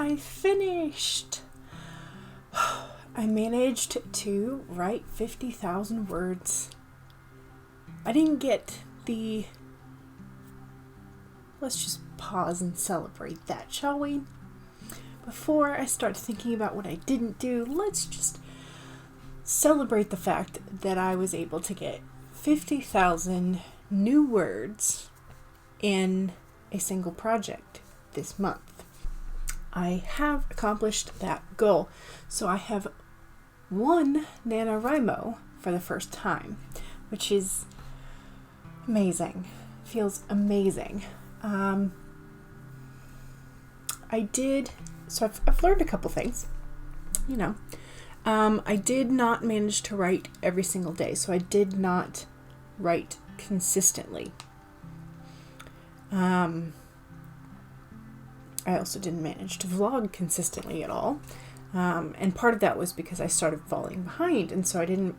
I finished. I managed to write 50,000 words. I didn't get the... Let's just pause and celebrate that, shall we? Before I start thinking about what I didn't do, let's just celebrate the fact that I was able to get 50,000 new words in a single project this month. I have accomplished that goal. So I have won NaNoWriMo for the first time, which is amazing. Feels amazing. I've learned a couple things, I did not manage to write every single day, so I did not write consistently. I also didn't manage to vlog consistently at all, and part of that was because I started falling behind, and so I didn't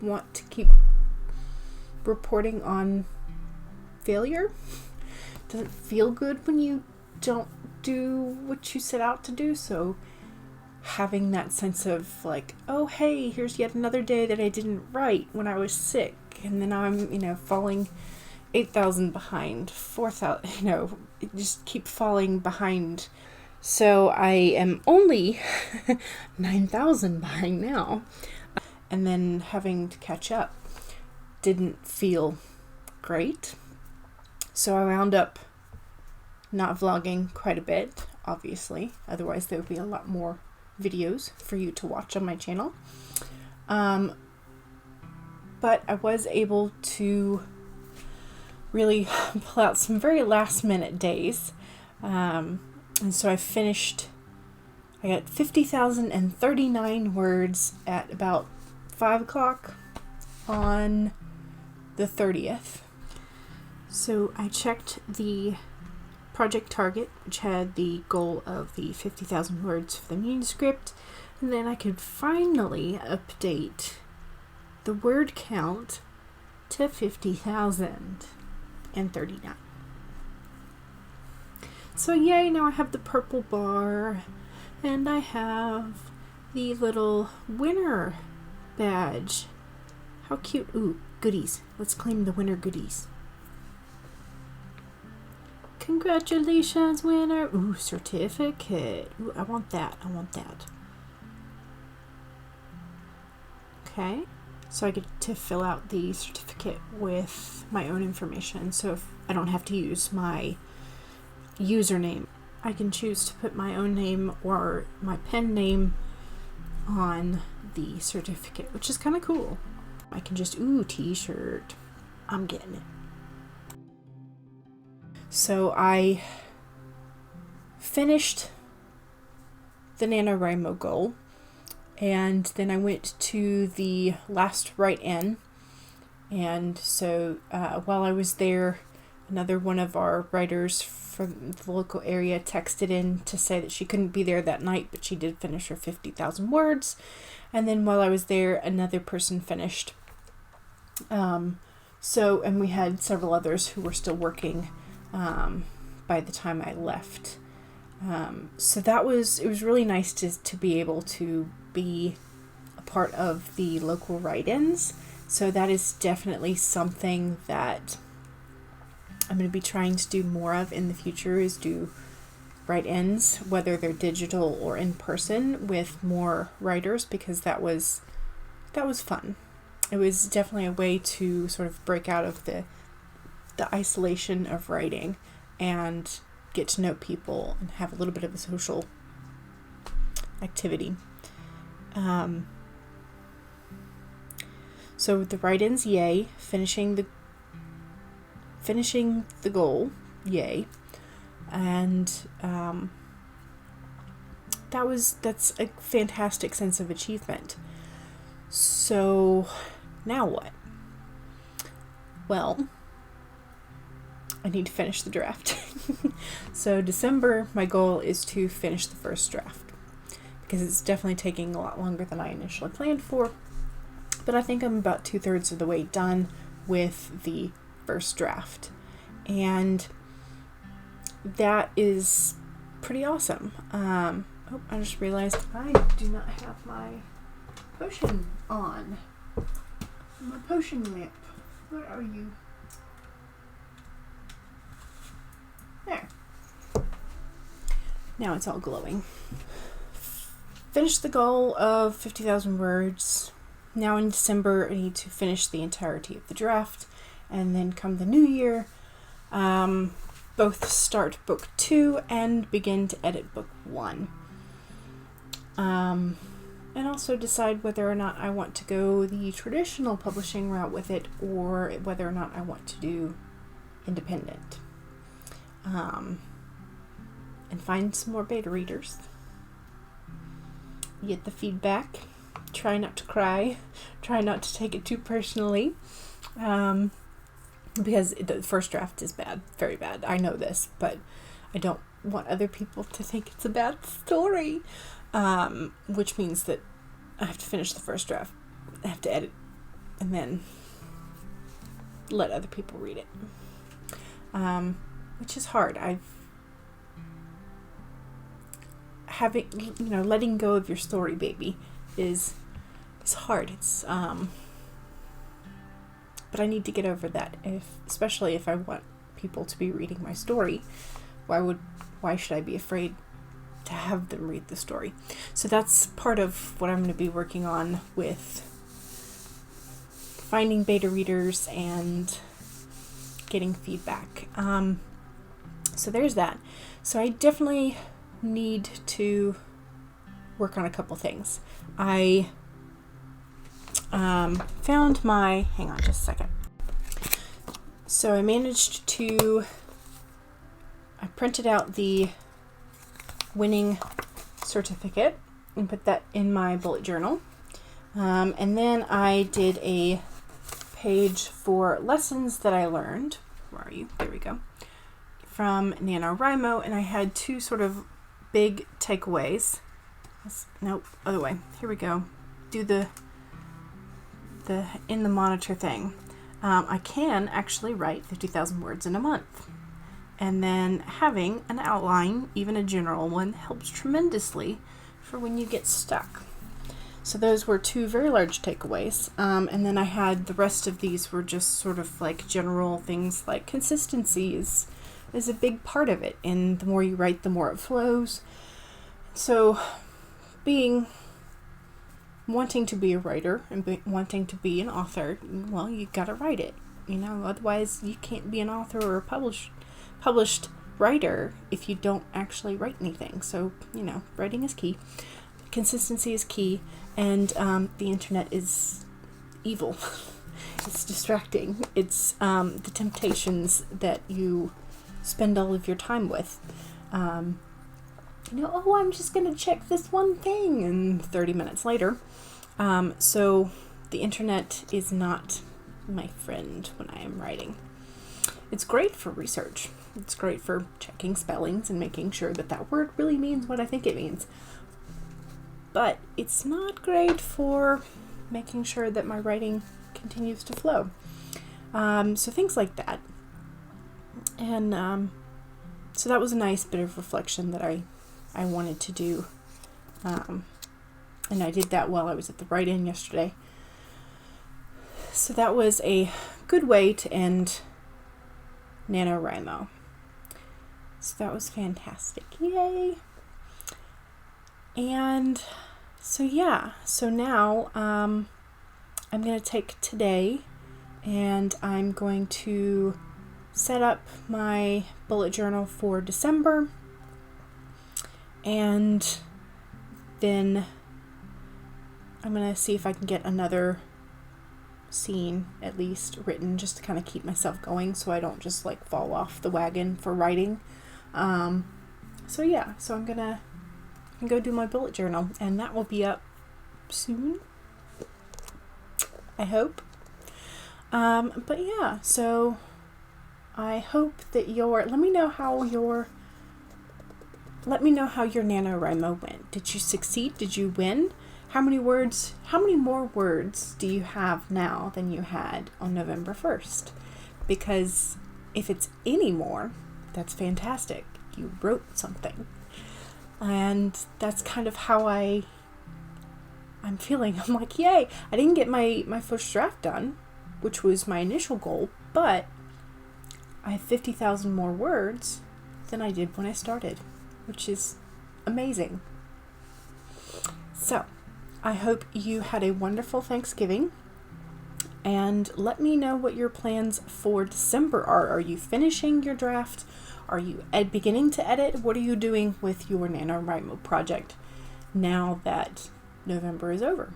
want to keep reporting on failure. Doesn't feel good when you don't do what you set out to do, so having that sense of like, oh hey, here's yet another day that I didn't write when I was sick, and then I'm falling 8,000 behind, 4,000, just keep falling behind. So I am only 9,000 behind now, and then having to catch up didn't feel great. So I wound up not vlogging quite a bit, obviously. Otherwise there would be a lot more videos for you to watch on my channel. But I was able to really pull out some very last minute days. And so I got 50,039 words at about 5 o'clock on the 30th. So I checked the project target, which had the goal of the 50,000 words for the manuscript, and then I could finally update the word count to 50,039. So yay, now I have the purple bar, and I have the little winner badge. How cute. Ooh, goodies. Let's claim the winner goodies. Congratulations, winner. Ooh, certificate. Ooh, I want that. Okay. So I get to fill out the certificate with my own information. So if I don't have to use my username, I can choose to put my own name or my pen name on the certificate, which is kind of cool. I can just, t-shirt. I'm getting it. So I finished the NaNoWriMo goal, and then I went to the last write-in, and so while I was there, another one of our writers from the local area texted in to say that she couldn't be there that night, but she did finish her 50,000 words, and then while I was there, another person finished. And we had several others who were still working by the time I left. So it was really nice to be able to be a part of the local write-ins. So that is definitely something that I'm going to be trying to do more of in the future, is do write-ins, whether they're digital or in person, with more writers, because that was fun. It was definitely a way to sort of break out of the isolation of writing and get to know people and have a little bit of a social activity. So with the write-ins, yay. Finishing the goal, yay. And that's a fantastic sense of achievement. So now what? Well, I need to finish the draft. So December, my goal is to finish the first draft, because it's definitely taking a lot longer than I initially planned for. But I think I'm about 2/3 of the way done with the first draft. And that is pretty awesome. Oh, I just realized I do not have my potion on. My potion lamp. Where are you? There. Now it's all glowing. Finished the goal of 50,000 words. Now in December, I need to finish the entirety of the draft, and then come the new year, both start book 2 and begin to edit book 1. And also decide whether or not I want to go the traditional publishing route with it, or whether or not I want to do independent. And find some more beta readers. Get the feedback. Try not to cry. Try not to take it too personally. Because the first draft is bad. Very bad. I know this, but I don't want other people to think it's a bad story. Which means that I have to finish the first draft. I have to edit. And then let other people read it. Which is hard. Letting go of your story baby is hard. It's but I need to get over that. Especially if I want people to be reading my story, why should I be afraid to have them read the story? So that's part of what I'm going to be working on with finding beta readers and getting feedback. So there's that. So I definitely need to work on a couple things. I found my, hang on just a second. So I managed to, I printed out the winning certificate and put that in my bullet journal. And then I did a page for lessons that I learned. Where are you? There we go. From NaNoWriMo, and I had two sort of big takeaways. Nope, other way. Here we go. Do the in the monitor thing. I can actually write 50,000 words in a month. And then having an outline, even a general one, helps tremendously for when you get stuck. So those were two very large takeaways. And then I had the rest of these were just sort of like general things like consistency is a big part of it. And the more you write, the more it flows. So wanting to be a writer and wanting to be an author, well, you gotta write it. Otherwise you can't be an author or a published writer if you don't actually write anything. So, writing is key. Consistency is key. And the internet is evil. It's distracting. It's the temptations that you spend all of your time with. I'm just going to check this one thing, and 30 minutes later. So the internet is not my friend when I am writing. It's great for research. It's great for checking spellings and making sure that word really means what I think it means. But it's not great for making sure that my writing continues to flow. So things like that. And so that was a nice bit of reflection that I wanted to do. And I did that while I was at the write-in yesterday. So that was a good way to end NaNoWriMo. So that was fantastic. Yay! And so now I'm going to take today and I'm going to set up my bullet journal for December, and then I'm going to see if I can get another scene at least written just to kind of keep myself going so I don't just fall off the wagon for writing. So I'm going to go do my bullet journal, and that will be up soon, I hope. So I hope that let me know how your NaNoWriMo went. Did you succeed? Did you win? How many more words do you have now than you had on November 1st? Because if it's any more, that's fantastic. You wrote something. And that's kind of how I'm feeling. I'm like, yay, I didn't get my first draft done, which was my initial goal, but I have 50,000 more words than I did when I started, which is amazing. So, I hope you had a wonderful Thanksgiving, and let me know what your plans for December are. Are you finishing your draft? Are you beginning to edit? What are you doing with your NaNoWriMo project now that November is over?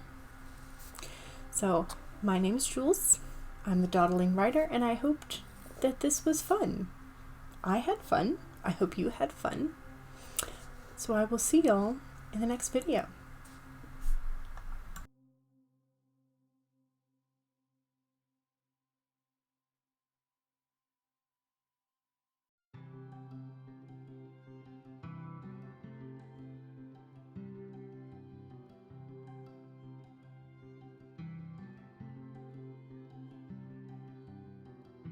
So, my name is Jules. I'm the Dawdling Writer, and I hoped that this was fun. I had fun. I hope you had fun. So I will see y'all in the next video.